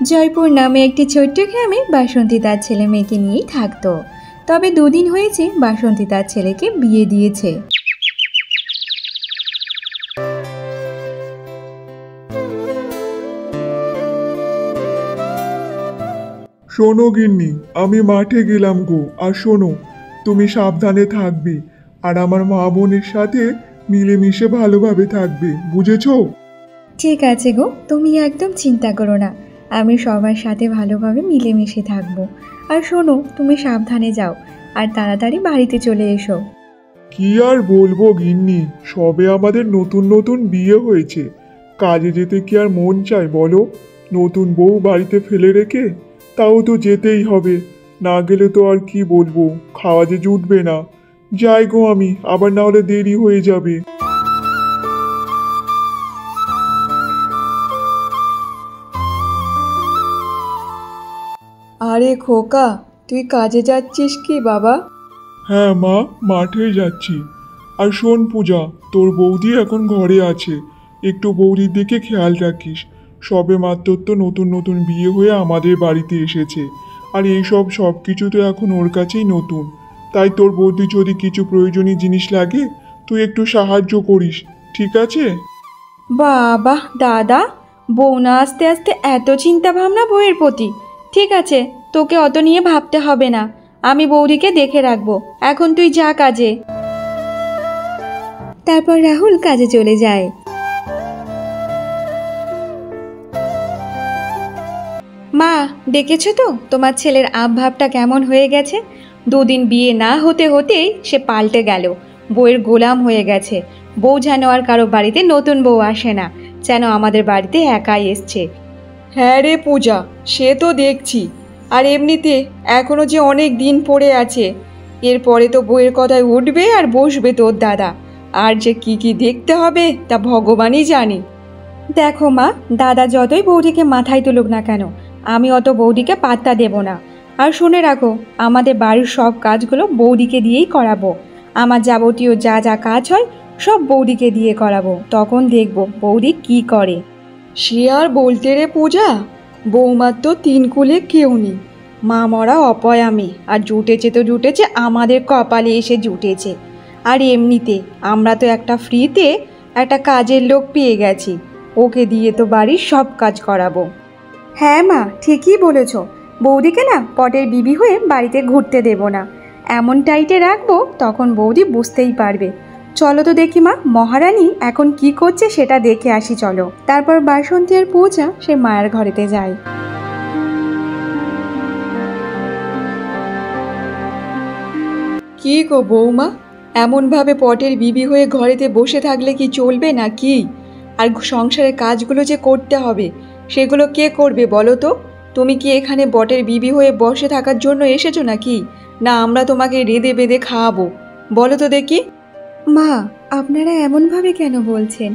জয়পুর নামে একটি ছোট্ট গ্রামে বাসন্তী তার ছেলে মেয়েকে নিয়েই থাকতো। তবে দুদিন হয়েছে বাসন্তী তার ছেলেকে বিয়ে দিয়েছে। শোনো গিন্নি, আমি মাঠে গেলাম গো। আর শোনো, তুমি সাবধানে থাকবে আর আমার মা বোনের সাথে মিলেমিশে ভালোভাবে থাকবে, বুঝেছো? ঠিক আছে গো, তুমি একদম চিন্তা করো না, আমি সবার সাথে ভালোভাবে মিলেমিশে থাকবো। আর শোনো, তুমি সাবধানে যাও আর তাড়াতাড়ি বাড়িতে চলে এসো। কি আর বলবো গিন্নি, সবে আমাদের নতুন নতুন বিয়ে হয়েছে, কাজে যেতে কি আর মন চায় বলো? নতুন বউ বাড়িতে ফেলে রেখে তাও তো যেতেই হবে, না গেলে তো আর কি বলবো, খাওয়া যে জুটবে না। যাই গো আমি, আবার না হলে দেরি হয়ে যাবে। আরে খোকা, তুই কাজে যাচ্ছিস কি বাবা? হ্যাঁ মা, মাঠেই যাচ্ছি। আর শোন পূজা, তোর বৌদি এখন ঘরে আছে, একটু বৌদির দিকে খেয়াল রাখিস। সবে মাত্র তো নতুন নতুন বিয়ে হয়ে আমাদের বাড়িতে এসেছে, আর এইসব সব কিছু তো এখন ওর কাছেই নতুন। তাই তোর বৌদি যদি কিছু প্রয়োজনীয় জিনিস লাগে, তুই একটু সাহায্য করিস, ঠিক আছে? বাবা দাদা, বউ না আস্তে আস্তে এত চিন্তা ভাবনা বউয়ের প্রতি। ঠিক আছে, তোকে অত নিয়ে ভাবতে হবে না, আমি বৌদিকে দেখে রাখবো। এখন তুই যা কাজে। তারপর রাহুল কাজে চলে যায়। মা, দেখেছো তো তোমার ছেলের আবভাবটা কেমন হয়ে গেছে? দুদিন বিয়ে না হতে হতেই সে পাল্টে গেল, বউয়ের গোলাম হয়ে গেছে। বউ যেন আর কারো বাড়িতে নতুন বউ আসে না, যেন আমাদের বাড়িতে একাই এসছে। হ্যাঁ রে পূজা, সে তো দেখছি। আর এমনিতে এখনো যে অনেক দিন পড়ে আছে, এরপরে তো বইয়ের কথায় উঠবে আর বসবে তোর দাদা। আর যে কি কি দেখতে হবে তা ভগবানই জানে। দেখো মা, দাদা যতই বৌদিকে মাথায় তুলুক না কেন, আমি অত বৌদিকে পাত্তা দেব না। আর শুনে রাখো, আমাদের বাড়ির সব কাজগুলো বৌদিকে দিয়েই করাবো। আমার যাবতীয় যা যা কাজ হয় সব বৌদিকে দিয়ে করাবো, তখন দেখবো বৌদি কি করে। সে আর বলতে রে পূজা, বৌমার তো তিন কুলে কেউ নেই, মা মরা অপয়ামী, আর জুটেছে তো জুটেছে, আমাদের কপালে এসে জুটেছে। আর এমনিতে আমরা তো একটা ফ্রিতে একটা কাজের লোক পেয়ে গেছি, ওকে দিয়ে তো বাড়ির সব কাজ করাবো। হ্যাঁ মা, ঠিকই বলেছ। বৌদিকে না পটের বিবি হয়ে বাড়িতে ঘুরতে দেব না, এমন টাইটে রাখবো তখন বৌদি বুঝতেই পারবে। চলো তো দেখি মা, মহারানী এখন কি করছে সেটা দেখে আসি চলো। তারপর বাসন্তী আর পূজা সে মায়ের ঘরেতে যায়। কি গো বৌমা, এমনভাবে পটের বিবি হয়ে ঘরেতে বসে থাকলে কি চলবে না কি? আর সংসারের কাজগুলো যে করতে হবে, সেগুলো কে করবে বলো তো? তুমি কি এখানে বটের বিবি হয়ে বসে থাকার জন্য এসেছো নাকি? না আমরা তোমাকে রেঁধে বেঁধে খাওয়াবো? বলো তো দেখি। মা, আপনারা এমনভাবে কেন বলছেন?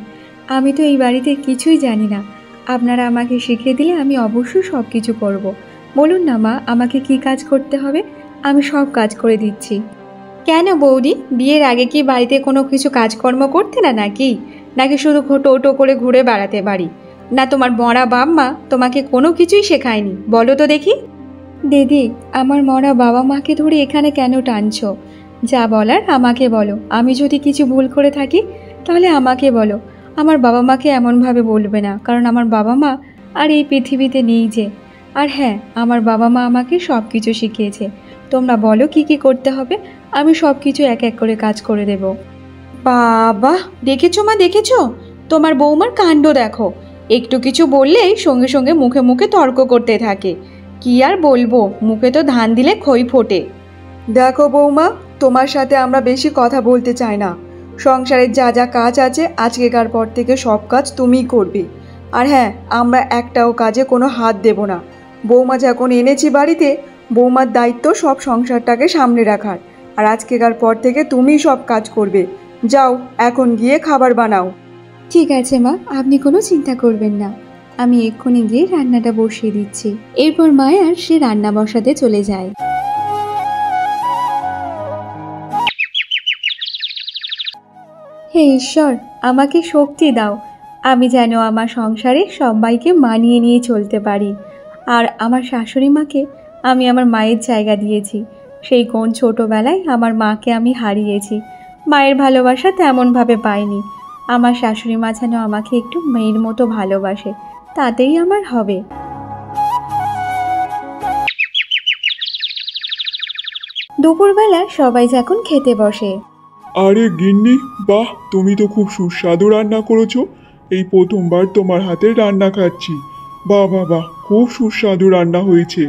আমি তো এই বাড়িতে কিছুই জানি না, আপনারা আমাকে শিখিয়ে দিলে আমি অবশ্যই সব কিছু করব। বলুন না মা, আমাকে কি কাজ করতে হবে, আমি সব কাজ করে দিচ্ছি। কেন বৌদি, বিয়ের আগে কি বাড়িতে কোনো কিছু কাজকর্ম করতে না নাকি? নাকি শুধু টোটো করে ঘুরে বেড়াতে বাড়ি? না তোমার মরা বাপ মা তোমাকে কোনো কিছুই শেখায়নি? বলো তো দেখি। দিদি, আমার মরা বাবা মাকে ধরে এখানে কেন টানছো? যা বলার আমাকে বলো, আমি যদি কিছু ভুল করে থাকি তাহলে আমাকে বলো। আমার বাবা মাকে এমনভাবে বলবে না, কারণ আমার বাবা মা আর এই পৃথিবীতে নেই যে। আর হ্যাঁ, আমার বাবা মা আমাকে সব কিছু শিখিয়েছে। তোমরা বলো কি কি করতে হবে, আমি সব কিছু এক এক করে কাজ করে দেব। বাবা, দেখেছো মা, দেখেছো তোমার বৌমার কাণ্ড দেখো, একটু কিছু বললেই সঙ্গে সঙ্গে মুখে মুখে তর্ক করতে থাকে। কি আর বলবো, মুখে তো ধান দিলে খই ফোটে। দেখো বৌমা, তোমার সাথে আমরা বেশি কথা বলতে চাই না। সংসারের যা যা কাজ আছে আজকেকার পর থেকে সব কাজ তুমিই করবে। আর হ্যাঁ, আমরা একটাও কাজে কোনো হাত দেব না। বৌমা যখন এনেছি বাড়িতে, বৌমার দায়িত্ব সব সংসারটাকে সামনে রাখার। আর আজকেকার পর থেকে তুমিই সব কাজ করবে। যাও, এখন গিয়ে খাবার বানাও। ঠিক আছে মা, আপনি কোনো চিন্তা করবেন না, আমি এক্ষুনি গিয়ে রান্নাটা বসিয়ে দিচ্ছি। এরপর মায়ার সে রান্না বসাতে চলে যায়। হে ঈশ্বর, আমাকে শক্তি দাও, আমি যেন আমার সংসারে সবাইকে মানিয়ে নিয়ে চলতে পারি। আর আমার শাশুড়ি মাকে আমি আমার মায়ের জায়গা দিয়েছি। সেই কোন ছোটোবেলায় আমার মাকে আমি হারিয়েছি, মায়ের ভালোবাসা তেমনভাবে পাইনি। আমার শাশুড়ি মা যেন আমাকে একটু মেয়ের মতো ভালোবাসে, তাতেই আমার হবে। দুপুরবেলা সবাই যখন খেতে বসে, আরে গিন্নি, বাহ, তুমি তো খুব সুস্বাদু রান্না করেছো। এই প্রথমবার তোমার হাতের রান্না খাচ্ছি। বাহ বাহ বাহ, খুব সুস্বাদু রান্না হয়েছে।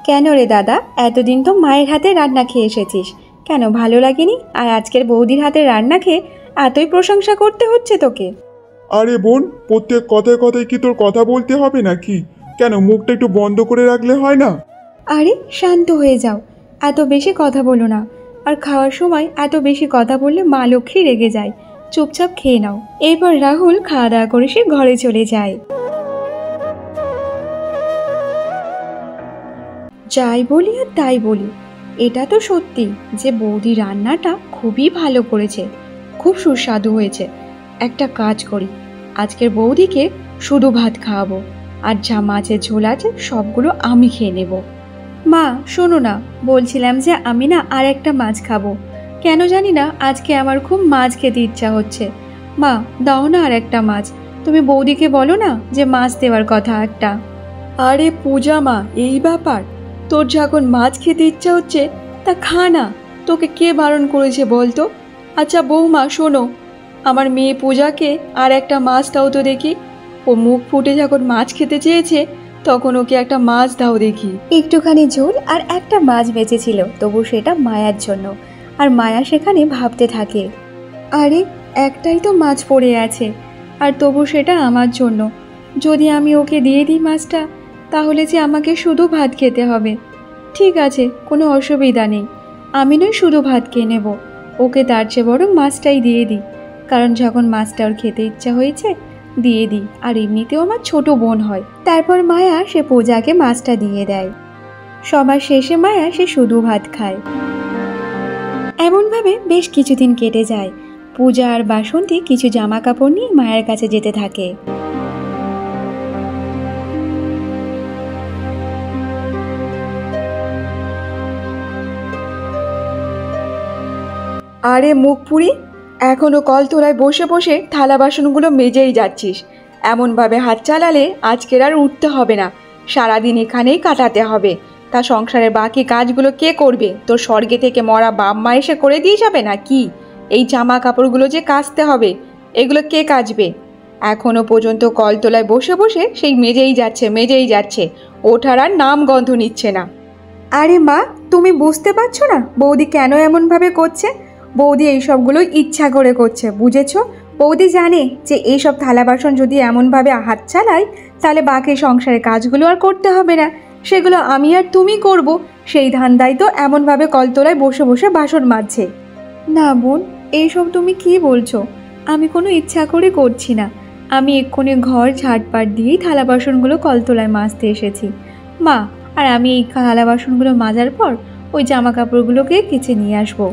কেন রে দাদা, এতদিন তো মায়ের হাতে রান্না খেয়ে এসেছিস, কেন ভালো লাগেনি? আর আজকের বৌদির হাতে রান্না খেয়ে এতই প্রশংসা করতে হচ্ছে তোকে? আরে বোন, প্রত্যেক কথায় কথায় কি তোর কথা বলতে হবে নাকি? কেন মুখটা একটু বন্ধ করে রাখলে হয় না? আরে শান্ত হয়ে যাও, এত বেশি কথা বলো না। আর খাওয়ার সময় এত বেশি কথা বললে মা লক্ষ্মী রেগে যায়। চুপচাপ খেয়ে নাও। এরপর রাহুল খাওয়া দাওয়া করে সে ঘরে চলে যায়। যাই বলি আর তাই বলি, এটা তো সত্যি যে বৌদি রান্নাটা খুবই ভালো করেছে, খুব সুস্বাদু হয়েছে। একটা কাজ করি, আজকের বৌদিকে শুধু ভাত খাওয়াবো, আর যা মাছের ঝোল আছে সবগুলো আমি খেয়ে নেব। মা শোনো না, বলছিলাম যে আমি না আর একটা মাছ খাবো। কেন জানি না আজকে আমার খুব মাছ খেতে ইচ্ছা হচ্ছে। মা দাও না আর একটা মাছ, তুমি বৌদিকে বলো না যে মাছ দেওয়ার কথা একটা। আরে পূজা মা, এই ব্যাপার? তোর যখন মাছ খেতে ইচ্ছা হচ্ছে তা খা না, তোকে কে বারণ করেছে বলতো? আচ্ছা বৌমা শোনো, আমার মেয়ে পূজাকে আর একটা মাছ দাও তো দেখি। ও মুখ ফুটে যখন মাছ খেতে চেয়েছে তখন ওকে একটা মাছ দাও দেখি। একটুখানি ঝোল আর একটা মাছ বেঁচেছিল, তবু সেটা মায়ার জন্য। আর মায়া সেখানে ভাবতে থাকে, আরে একটাই তো মাছ পড়ে আছে, আর তবু সেটা আমার জন্য। যদি আমি ওকে দিয়ে দিই মাছটা, তাহলে যে আমাকে শুধু ভাত খেতে হবে। ঠিক আছে, কোনো অসুবিধা নেই, আমি নয় শুধু ভাত খেয়ে নেব। ওকে তার চেয়ে বরং মাছটাই দিয়ে দিই, কারণ যখন মাছটা ওর খেতে ইচ্ছা হয়েছে দিয়ে দিই। আর এমনিতেও আমার ছোট বোন হয়। তারপর মায়া সে পূজাকে মাছটা দিয়ে দেয়। সবার শেষে মায়া সে শুধু ভাত খায়। এমনভাবে বেশ কিছুদিন কেটে যায়। পূজা আর বাসন্তী কিছু জামা কাপড় নিয়ে মায়ের কাছে যেতে থাকে। আরে মুখ পুরি, এখনো কলতলায় বসে বসে থালা বাসনগুলো মেজেই যাচ্ছিস। এমনভাবে হাত চালালে আজকের আর উঠতে হবে না, সারাদিন এখানেই কাটাতে হবে। তা সংসারের বাকি কাজগুলো কে করবে? তোর স্বর্গে থেকে মরা বাপ মা এসে করে দিয়ে যাবে না কি? এই জামা কাপড়গুলো যে কাচতে হবে, এগুলো কে কাচবে? এখনো পর্যন্ত কলতলায় বসে বসে সেই মেজেই যাচ্ছে, ওঠার আর নাম গন্ধ নিচ্ছে না। আরে মা, তুমি বুঝতে পারছো না বৌদি কেন এমনভাবে করছে? বৌদি এইসবগুলো ইচ্ছা করে করছে, বুঝেছো? বৌদি জানে যে এইসব থালা বাসন যদি এমনভাবে হাত চালায় তাহলে বাকি সংসারের কাজগুলো আর করতে হবে না, সেগুলো আমি আর তুমি করব। সেই ধান্দাই তো এমনভাবে কলতলায় বসে বসে বাসন মাজছে। না বোন, এইসব তুমি কি বলছো? আমি কোনো ইচ্ছা করে করছি না। আমি এক্ষুনি ঘর ঝাড়পাট দিয়েই থালা বাসনগুলো কলতলায় মাজতে এসেছি মা। আর আমি এই থালা বাসনগুলো মাজার পর ওই জামা কাপড়গুলোকে কেচে নিয়ে আসবো।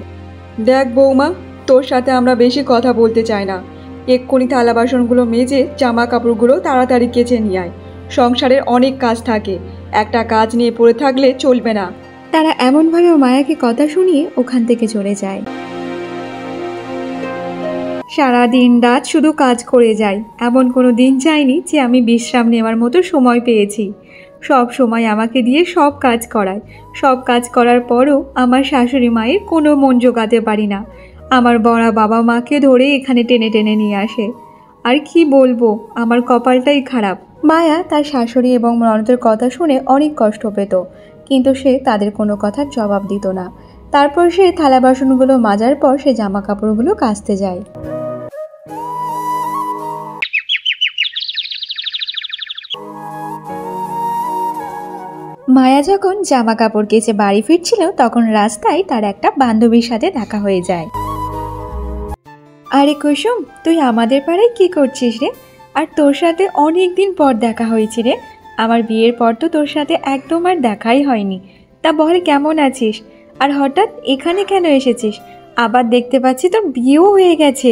দেখ বৌমা, তোর সাথে আমরা বেশি কথা বলতে চাই না। এক্ষুনি থালা বাসনগুলো মেজে জামা কাপড়গুলো তাড়াতাড়ি কেচে নিয়ে আয়। সংসারের অনেক কাজ থাকে, একটা কাজ নিয়ে পড়ে থাকলে চলবে না। তারা এমনভাবে মায়াকে কথা শুনিয়ে ওখান থেকে চলে যায়। সারা দিন রাত শুধু কাজ করে যায়, এমন কোনো দিন যায়নি যে আমি বিশ্রাম নেওয়ার মতো সময় পেয়েছি। সব সময় আমাকে দিয়ে সব কাজ করায়। সব কাজ করার পরও আমার শাশুড়ি মায়ের কোনো মন জোগাতে পারি না। আমার বড়া বাবা মাকে ধরে এখানে টেনে টেনে নিয়ে আসে। আর কি বলবো, আমার কপালটাই খারাপ। মায়া তার শাশুড়ি এবং ননদের কথা শুনে অনেক কষ্ট পেত, কিন্তু সে তাদের কোনো কথার জবাব দিত না। তারপর সে থালা বাসনগুলো মাজার পর সে জামা কাপড়গুলো কাচতে যায়। মায়া যখন জামা কাপড় কেচে বাড়ি ফিরছিল তখন রাস্তায় তার একটা বান্ধবীর সাথে দেখা হয়ে যায়। আরে কুসুম, তুই আমাদের পাড়ায় কি করছিস রে? আর তোর সাথে অনেক দিন পর দেখা হয়েছে রে। আমার বিয়ের পর তো তোর সাথে একদম আর দেখাই হয়নি। তা বল কেমন আছিস? আর হঠাৎ এখানে কেন এসেছিস? আবার দেখতে পাচ্ছি তোর বিয়েও হয়ে গেছে।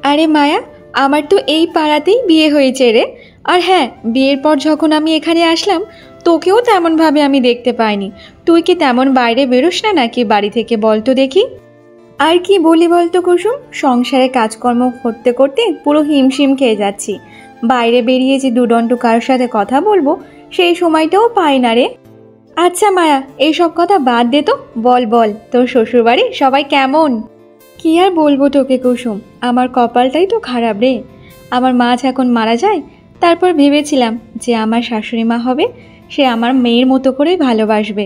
আরে মায়া, আমার তো এই পাড়াতেই বিয়ে হয়েছে রে। আর হ্যাঁ, বিয়ের পর যখন আমি এখানে আসলাম তোকেও তেমনভাবে আমি দেখতে পাইনি। তুই কি তেমন বাইরে বেরোস না নাকি বাড়ি থেকে, বল তো দেখি। আর কি বলি বলতো কুসুম, সংসারে কাজকর্ম করতে করতে পুরো হিমশিম খেয়ে যাচ্ছি। বাইরে বেরিয়ে যে দুদণ্ড কারোর সাথে কথা বলবো সেই সময়টাও পাই না রে। আচ্ছা মায়া, এইসব কথা বাদ দে তো, বল বল তোর শ্বশুরবাড়ি সবাই কেমন? কি আর বলবো তোকে কুসুম, আমার কপালটাই তো খারাপ রে। আমার মা যখন মারা যায় তারপর ভেবেছিলাম যে আমার শাশুড়ি মা হবে, সে আমার মেয়ের মতো করেই ভালোবাসবে।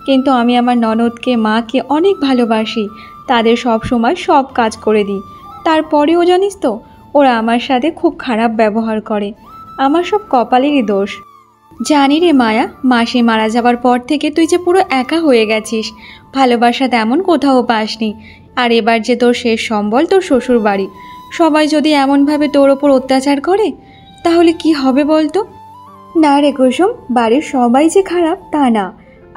কিন্তু আমি আমার ননদকে, মাকে অনেক ভালোবাসি, তাদের সব সময় সব কাজ করে দিই। তারপরেও জানিস তো, ওরা আমার সাথে খুব খারাপ ব্যবহার করে। আমার সব কপালেরই দোষ। জানি রে মায়া, মাসি মারা যাবার পর থেকে তুই যে পুরো একা হয়ে গেছিস, ভালোবাসা তেমন কোথাও পাসনি। আর এবার যে তোর শেষ সম্বল তোর শ্বশুর বাড়ি, সবাই যদি এমনভাবে তোর ওপর অত্যাচার করে তাহলে কি হবে বলতো? না রে কুসুম, বাড়ির সবাই যে খারাপ তা না।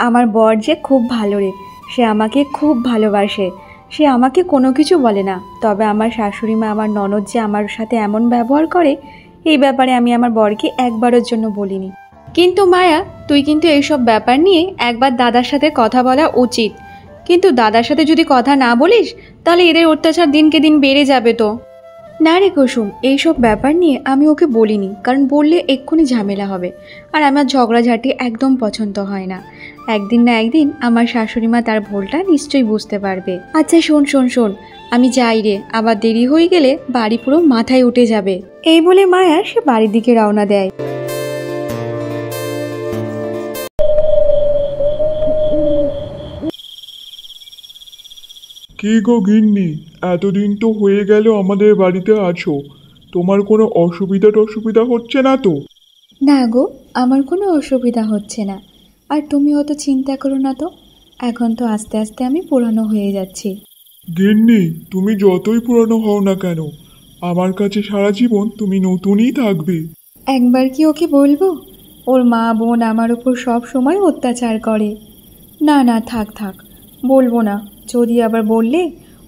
আমার বর যে খুব ভালো রে, সে আমাকে খুব ভালোবাসে, সে আমাকে কোনো কিছু বলে না। তবে আমার শাশুড়ি মা, আমার ননদ যে আমার সাথে এমন ব্যবহার করে, এই ব্যাপারে আমি আমার বরকে একবারের জন্য বলিনি। কিন্তু মায়া, তুই কিন্তু এইসব ব্যাপার নিয়ে একবার দাদার সাথে কথা বলা উচিত। কিন্তু দাদার সাথে যদি কথা না বলিস তাহলে এদের অত্যাচার দিনকে দিন বেড়ে যাবে তো। না রে কুসুম, এইসব ব্যাপার নিয়ে আমি ওকে বলিনি, কারণ বললে এক্ষুনি ঝামেলা হবে। আর আমার ঝগড়াঝাটি একদম পছন্দ হয় না। একদিন না একদিন আমার শাশুড়ি মা তার ভুলটা নিশ্চয়ই বুঝতে পারবে। আচ্ছা শোন শোন শোন, আমি যাই রে, আবার দেরি হয়ে গেলে বাড়ি পুরো মাথায় উঠে যাবে। এই বলে মায়া সে বাড়ির দিকে রওনা দেয়। কি গো গিন্নি, এতদিন তো হয়ে গেল আমাদের বাড়িতে আছো, তোমার কোনো অসুবিধা হচ্ছে না তো? না গো, আমার কোনো অসুবিধা হচ্ছে না। আর তুমি অত চিন্তা করো না তো, এখন তো আস্তে আস্তে আমি পুরানো হয়ে যাচ্ছি। গিন্নি, তুমি যতই পুরনো হও না কেন, আমার কাছে সারা জীবন তুমি নতুনই থাকবে। একবার কি ওকে বলবো? ওর মা বোন আমার উপর সব সময় অত্যাচার করে। না না, থাক থাক, বলবো না। যদি আবার বললে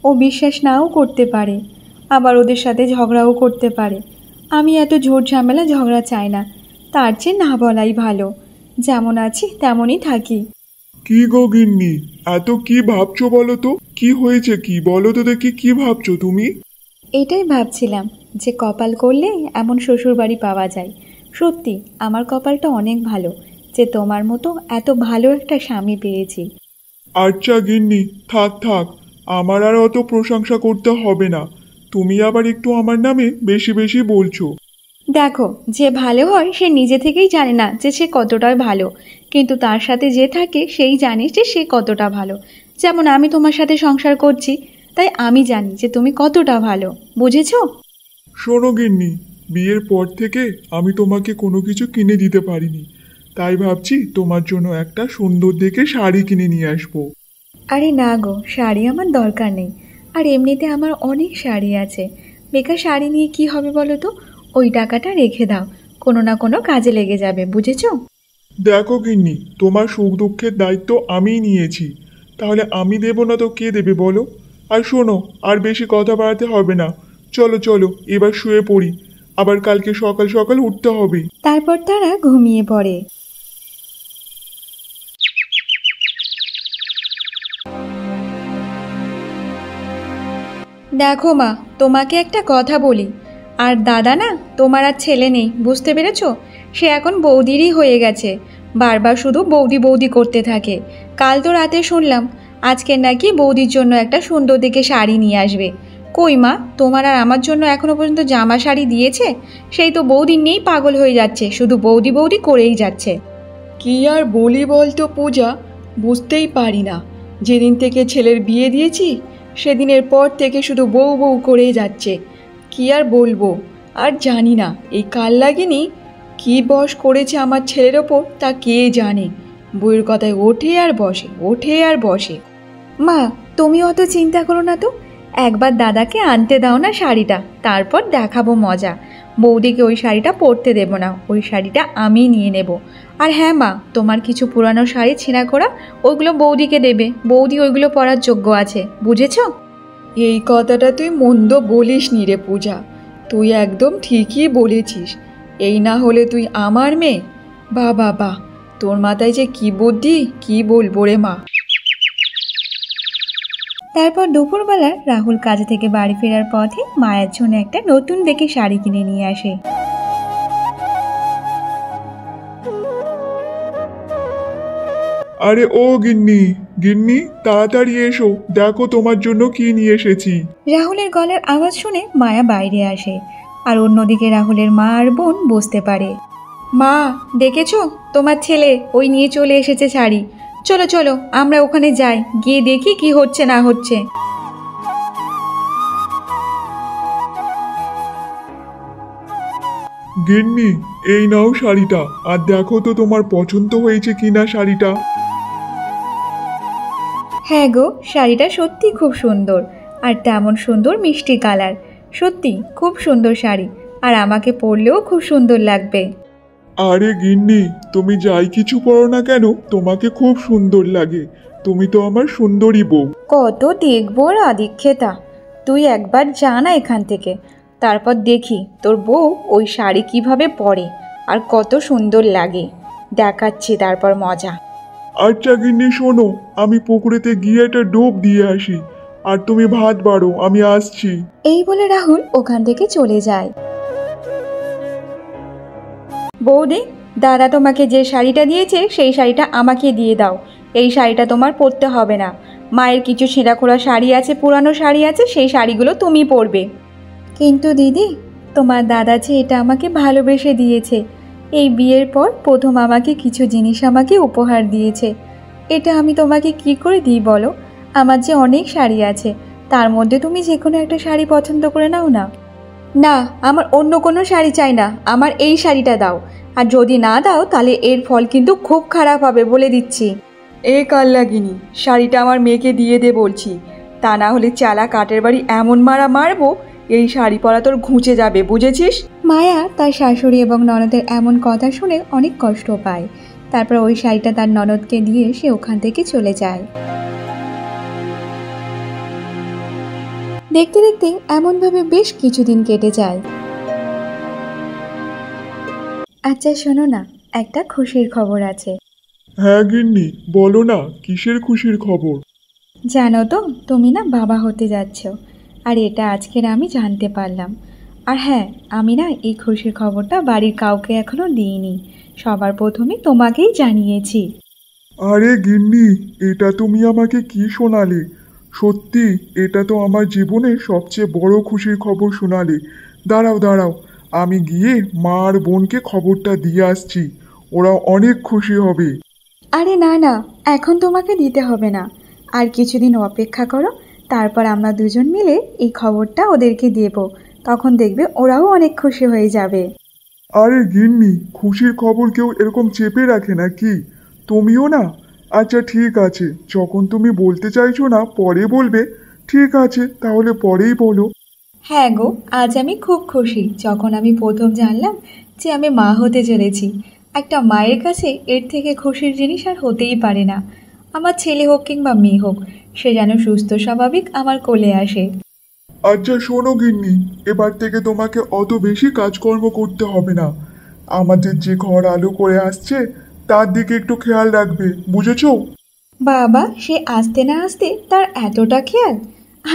ও বিশ্বাস নাও করতে পারে, আবার ওদের সাথে ঝগড়াও করতে পারে। আমি এত ঝোট ঝামেলা ঝগড়া চাই না, তার চেয়ে না বলাই ভালো। যেমন আছি তেমনই থাকি। কি গো গিন্নি, এত কি ভাবছো বলো তো? কি হয়েছে, কি বলো তো দেখি, কি ভাবছো তুমি? এটাই ভাবছিলাম যে কপাল করলে এমন শ্বশুরবাড়ি পাওয়া যায়। সত্যি আমার কপালটা অনেক ভালো যে তোমার মতো এত ভালো একটা স্বামী পেয়েছি। আচ্ছা গিন্নি, থাক থাক, আমার আর অত প্রশংসা করতে হবে না। তুমি আবার একটু আমার নামে বেশি বেশি বলছো। দেখো, যে ভালো হয় সে নিজে থেকেই জানে না যে সে কতটা ভালো, কিন্তু তার সাথে যে থাকে সেই জানে যে সে কতটা ভালো। যেমন আমি তোমার সাথে সংসার করছি, তাই আমি জানি যে তুমি কতটা ভালো। বুঝেছো? শোনো গিন্নি, বিয়ের পর থেকে আমি তোমাকে কোনো কিছু কিনে দিতে পারিনি, তাই ভাবছি তোমার জন্য একটা সুন্দর দেখে শাড়ি কিনে নিয়ে আসবো। আরে না গো, শাড়ি আমার দরকার নেই। আর এমনিতে আমার অনেক শাড়ি আছে, বেকার শাড়ি নিয়ে কি হবে বলো তো? ওই টাকাটা রেখে দাও, কোনো না কোনো কাজে লেগে যাবে। বুঝেছো? দেখো গিন্নি, তোমার সুখ দুঃখের দায়িত্ব আমিই নিয়েছি, তাহলে আমি দেবো না তো কে দেবে বলো? আর শোনো, আর বেশি কথা বাড়াতে হবে না, চলো চলো এবার শুয়ে পড়ি, আবার কালকে সকাল সকাল উঠতে হবে। তারপর তারা ঘুমিয়ে পড়ে। দেখো মা, তোমাকে একটা কথা বলি। আর দাদা না, তোমার আর ছেলে নেই, বুঝতে পেরেছো? সে এখন বৌদিরই হয়ে গেছে, বারবার শুধু বৌদি বৌদি করতে থাকে। কাল তো রাতে শুনলাম আজকে নাকি বৌদির জন্য একটা সুন্দর দেখে শাড়ি নিয়ে আসবে। কই মা, তোমার আর আমার জন্য এখনো পর্যন্ত জামা শাড়ি দিয়েছে? সেই তো বৌদি নেই, পাগল হয়ে যাচ্ছে, শুধু বৌদি বৌদি করেই যাচ্ছে। কি আর বলি বলতো পূজা, বুঝতেই পারি না। যেদিন থেকে ছেলের বিয়ে দিয়েছি সেদিনের পর থেকে শুধু বউ বউ করেই যাচ্ছে। কি আর বলবো, আর জানি না এই কাল লাগেনি কি বশ করেছে আমার ছেলের ওপর, তা কে জানে। বউয়ের কথায় ওঠে আর বসে, ওঠে আর বসে। মা, তুমি অত চিন্তা করো না তো, একবার দাদাকে আনতে দাও না শাড়িটা, তারপর দেখাবো মজা। বৌদিকে ওই শাড়িটা পরতে দেবো না, ওই শাড়িটা আমি নিয়ে নেব। আর হ্যাঁ মা, তোমার কিছু পুরানো শাড়ি ছেঁড়া করা, ওইগুলো বৌদিকে দেবে, বৌদি ওইগুলো পরার যোগ্য আছে। বুঝেছো? এই কথাটা তুই মন্দ বলিস নি রে পূজা, তুই একদম ঠিকই বলেছিস। এই না হলে তুই আমার মেয়ে? বাহ বাহ বাহ, তোর মাথায় যে কি বুদ্ধি, কি বলবো রে মা। তারপর দুপুরবেলা রাহুল কাজ থেকে বাড়ি ফেরার পথে মায়ের জন্য একটা নতুন দেখে শাড়ি কিনে নিয়ে আসে। আরে ও গিন্নি, গিন্নি তাড়াতাড়ি এসো, দেখো তোমার জন্য কি নিয়ে এসেছি। রাহুলের গলার আওয়াজ শুনে মায়া বাইরে আসে, আর অন্যদিকে রাহুলের মা আর বোন বুঝতে পারে। মা, দেখেছো তোমার ছেলে ওই নিয়ে চলে এসেছে শাড়ি। চলো চলো আমরা ওখানে যাই, গিয়ে দেখি কি হচ্ছে না হচ্ছে। গিন্নি, এই নাও শাড়িটা, আর দেখো তো তোমার পছন্দ হয়েছে কিনা শাড়িটা। হ্যাঁ গো, শাড়িটা সত্যি খুব সুন্দর, আর তেমন সুন্দর মিষ্টি কালার। সত্যি খুব সুন্দর শাড়ি, আর আমাকে পরলেও খুব সুন্দর লাগবে। আরে গিন্নি, তুমি যাই কিছু পরো না কেন তোমাকে খুব সুন্দর লাগে, তুমি তো আমার সুন্দরী বউ। কত দেখবো আদিক্ষেতা, তুই একবার যা না এখান থেকে, তারপর দেখি তোর বউ ওই শাড়ি কিভাবে পরে আর কত সুন্দর লাগে, দেখাচ্ছি তারপর মজা। আচ্ছা গিন্নি শোনো, আমি পুকুরেতে গিয়ে একটা ডুব দিয়ে আসি, আর তুমি ভাত বাড়ো, আমি আসছি। এই বলে রাহুল ওখান থেকে চলে যায়। বৌদি, দাদা তোমাকে যে শাড়িটা দিয়েছে সেই শাড়িটা আমাকে দিয়ে দাও। এই শাড়িটা তোমার পরতে হবে না। মায়ের কিছু ছেঁড়াখোড়া শাড়ি আছে, পুরানো শাড়ি আছে, সেই শাড়িগুলো তুমি পরবে। কিন্তু দিদি, তোমার দাদা যে এটা আমাকে ভালোবেসে দিয়েছে, এই বিয়ের পর প্রথম আমাকে কিছু জিনিস আমাকে উপহার দিয়েছে। এটা আমি তোমাকে কি করে দিই বলো? আমার যে অনেক শাড়ি আছে, তার মধ্যে তুমি যে কোনো একটা শাড়ি পছন্দ করে নাও না। না, আমার অন্য কোনো শাড়ি চাই না, আমার এই শাড়িটা দাও। আর যদি না দাও তাহলে এর ফল কিন্তু খুব খারাপ হবে, বলে দিচ্ছি। এ কাল্লাগিনি, শাড়িটা আমার মেয়েকে দিয়ে দে বলছি, তা না হলে চালা কাঠের বাড়ি এমন মারা মারবো, এই শাড়ি পরা তোর ঘুঁচে যাবে, বুঝেছিস? মায়া তার শাশুড়ি এবং ননদের এমন কথা শুনে অনেক কষ্ট পায়। তারপর ওই শাড়িটা তার ননদকে দিয়ে সে ওখান থেকে চলে যায়। দেখতে দেখতে এমনভাবে বেশ কিছুদিন কেটে যায়। আচ্ছা শোনো না, একটা খুশির খবর আছে। হ্যাঁ গিন্নি, বলো না, কিসের খুশির খবর? জানো তো, তুমি না বাবা হতে যাচ্ছ, আর এটা আজকের আমি জানতে পারলাম। আর হ্যাঁ, আমি না এই খুশির খবরটা বাড়ির কাউকে এখনো দিইনি, সবার প্রথমে তোমাকেই জানিয়েছি। আরে গিন্নি, এটা তুমি আমাকে কি শোনালে? সত্যি, এটা তো আমার জীবনের সবচেয়ে বড় খুশির খবর শোনালে। দাঁড়াও দাঁড়াও, আমি গিয়ে মা আর বোনকে খবরটা দিয়ে আসছি, ওরা অনেক খুশি হবে। আরে না না, এখন তোমাকে দিতে হবে না, আর কিছুদিন অপেক্ষা করো, তারপর আমরা দুজন মিলে এই খবরটা ওদেরকে দেব, তখন দেখবে ওরাও অনেক খুশি হয়ে যাবে। আরে গিন্নি, খুশির খবর কেউ এরকম চেপে রাখে নাকি? তুমিও না? আচ্ছা ঠিক আছে, যখন তুমি বলতে চাইছো না পরে বলবে, ঠিক আছে তাহলে পরেই বলো। হ্যাঁ গো, আজ আমি খুব খুশি যখন আমি প্রথম জানলাম যে আমি মা হতে চলেছি। একটা মায়ের কাছে এর থেকে খুশির জিনিস আর হতেই পারে না। আমার ছেলে হোক কিংবা মেয়ে হোক, সে যেন সুস্থ স্বাভাবিক আমার কোলে আসে। আচ্ছা শোনো গিন্নি, এবার থেকে তোমাকে অত বেশি কাজকর্ম করতে হবে না। আমাদের যে ঘর আলো করে আসছে তার দিকে একটু খেয়াল রাখবে, বুঝেছো? বাবা, সে আসতে না আসতে তার এতটা খেয়াল?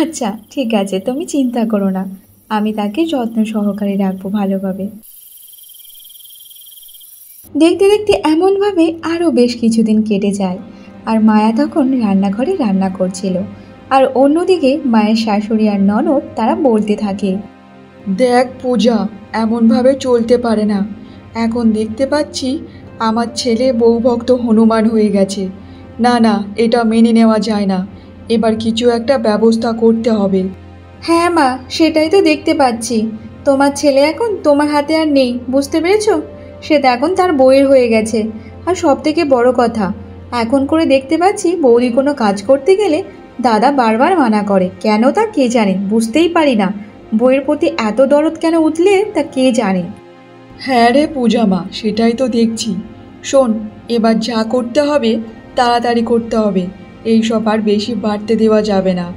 আচ্ছা ঠিক আছে, তুমি চিন্তা করো না, আমি তাকে যত্ন সহকারে রাখবো ভালোভাবে। দেখতে দেখতে এমনভাবে আরও বেশ কিছুদিন কেটে যায়, আর মায়া তখন রান্নাঘরে রান্না করছিল, আর অন্যদিকে মায়ের শাশুড়ি আর ননদ তারা বলতে থাকে। দেখ পূজা, এমনভাবে চলতে পারে না। এখন দেখতে পাচ্ছি আমার ছেলে বউভক্ত হনুমান হয়ে গেছে। না না, এটা মেনে নেওয়া যায় না, এবার কিছু একটা ব্যবস্থা করতে হবে। হ্যাঁ মা, সেটাই তো দেখতে পাচ্ছি, তোমার ছেলে এখন তোমার হাতে আর নেই, বুঝতে পেরেছো? সে তো এখন তার বউয়ের হয়ে গেছে। আর সব থেকে বড় কথা, এখন করে দেখতে পাচ্ছি বৌদি কোনো কাজ করতে গেলে দাদা বারবার মানা করে, কেন তা কে জানে, বুঝতেই পারি না। বউয়ের প্রতি এত দরদ কেন উঠলে তা কে জানে। হ্যাঁ রে পূজা মা, সেটাই তো দেখছি। শোন, এবার যা করতে হবে তাড়াতাড়ি করতে হবে, এই সব আর বেশি বাড়তে দেওয়া যাবে না।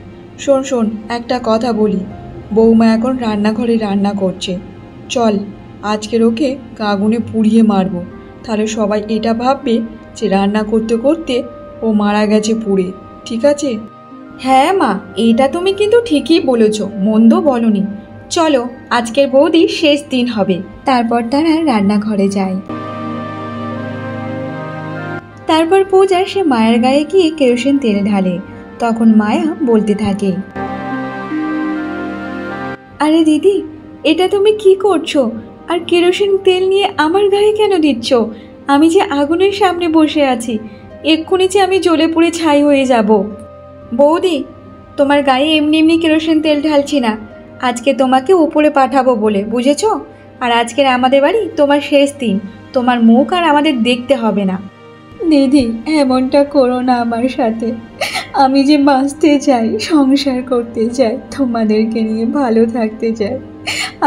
শোন শোন, একটা কথা বলি, বৌমা এখন রান্নাঘরে রান্না করছে, চল আজকের ওকে আগুনে পুড়িয়ে মারবো, তাহলে সবাই এটা ভাববে যে রান্না করতে করতে ও মারা গেছে পুড়ে, ঠিক আছে? হ্যাঁ মা, এইটা তুমি কিন্তু ঠিকই বলেছ, মন্দ বলনি। চলো, আজকের বৌদির শেষ দিন হবে। তারপর তারা রান্নাঘরে যায়। তারপর পূজা সে মায়ের গায়ে গিয়ে কেরোসিন তেল ঢালে। তখন মায়া বলতে থাকে, আরে দিদি, এটা তুমি কি করছো? আর কেরোসিন তেল নিয়ে আমার গায়ে কেন দিচ্ছ? আমি যে আগুনের সামনে বসে আছি, এক্ষুনি যে আমি জ্বলে পুড়ে ছাই হয়ে যাব। বৌদি, তোমার গায়ে এমনি এমনি কেরোসিন তেল ঢালছি না, আজকে তোমাকে উপরে পাঠাবো বলে, বুঝেছো? আর আজকের আমাদের বাড়ি তোমার শেষ দিন, তোমার মুখ আর আমাদের দেখতে হবে না। দিদি, এমনটা করো না আমার সাথে। আমি যে বাঁচতে চাই, সংসার করতে চাই, তোমাদেরকে নিয়ে ভালো থাকতে চাই।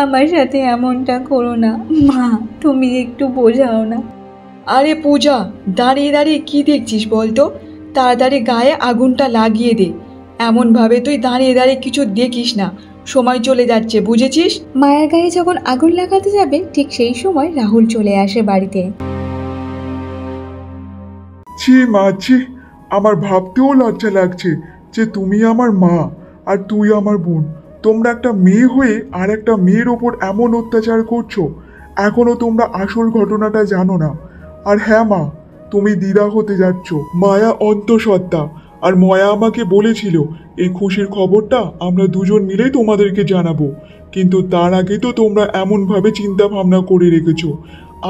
আমার সাথে এমনটা করো না মা, তুমি একটু বোঝাও না। আরে পূজা, দাঁড়িয়ে দাঁড়িয়ে কি দেখছিস বলতো? তাড়াতাড়ি গায়ে আগুনটা লাগিয়ে দে। এমনভাবে তুই দাঁড়িয়ে দাঁড়িয়ে কিছু দেখিস না, সময় চলে যাচ্ছে, বুঝেছিস? মায়ের গায়ে যখন আগুন লাগাতে যাবে ঠিক সেই সময় রাহুল চলে আসে বাড়িতে। ছি মা, ছি, আমার ভাবতেও লজ্জা লাগছে যে তুমি আমার মা আর তুই আমার বোন। তোমরা একটা মেয়ে হয়ে আর একটা মেয়ের ওপর এমন অত্যাচার করছো। এখনো তোমরা আসল ঘটনাটা জানো না। আর হ্যাঁ মা, তুমি দিদা হতে যাচ্ছ। মায়া অন্তঃসত্ত্বা, আর মায়া আমাকে বলেছিল এই খুশির খবরটা আমরা দুজন মিলেই তোমাদেরকে জানাবো। কিন্তু তার আগে তো তোমরা এমনভাবে চিন্তা ভাবনা করে রেখেছো।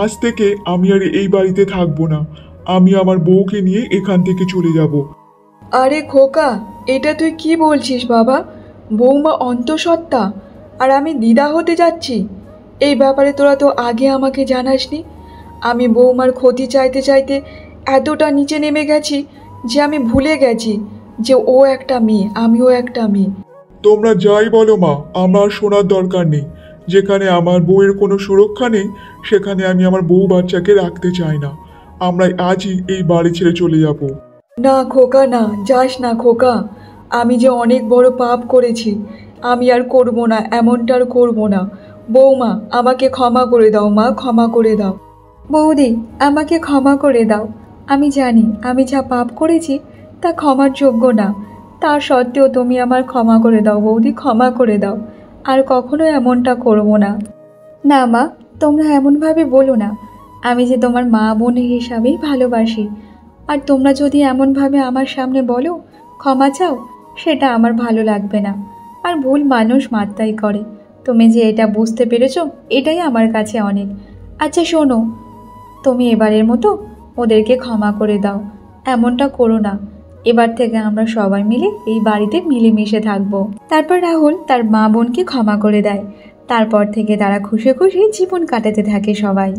আজ থেকে আমি আর এই বাড়িতে থাকবো না। আমি আমার বউকে নিয়ে এখান থেকে চলে যাব। আরে খোকা, এটা তুই কি বলছিস বাবা? বৌমা অন্তঃসত্ত্বা আর আমি দিদা হতে যাচ্ছি? এই ব্যাপারে তোরা তো আগে আমাকে জানাসনি। আমি বৌমার ক্ষতি চাইতে চাইতে এতটা নিচে নেমে গেছি যে আমি ভুলে গেছি যে ও একটা মেয়ে, আমিও একটা মেয়ে। তোমরা যাই বলো মা, আমার শোনার দরকার নেই। যেখানে আমার বউয়ের কোনো সুরক্ষা নেই, সেখানে আমি আমার বউ বাচ্চাকে রাখতে চাই না। আমরা আজই এই বাড়ি ছেড়ে চলে যাব। না খোকা, না যাস না খোকা। আমি যে অনেক বড় পাপ করেছি, আমি আর করব না, এমনটা আর করব না। বৌমা, আমাকে ক্ষমা করে দাও মা, ক্ষমা করে দাও। বৌদি, আমাকে ক্ষমা করে দাও। আমি জানি আমি যা পাপ করেছি তা ক্ষমার যোগ্য না, তা সত্ত্বেও তুমি আমার ক্ষমা করে দাও বৌদি, ক্ষমা করে দাও। আর কখনো এমনটা করব না। না মা, তোমরা এমনভাবে বলো না। আমি যে তোমার মা বোন হিসাবেই ভালোবাসি, আর তোমরা যদি এমনভাবে আমার সামনে বলো ক্ষমা চাও, সেটা আমার ভালো লাগবে না। আর ভুল মানুষ মাত্রাই করে। তুমি যে এটা বুঝতে পেরেছো, এটাই আমার কাছে অনেক। আচ্ছা শোনো, তুমি এবারের মতো ওদেরকে ক্ষমা করে দাও, এমনটা করো না। এবার থেকে আমরা সবাই মিলে এই বাড়িতে মিলেমিশে থাকবো। তারপর রাহুল তার মা বোনকে ক্ষমা করে দেয়। তারপর থেকে তারা খুশি খুশি জীবন কাটাতে থাকে সবাই।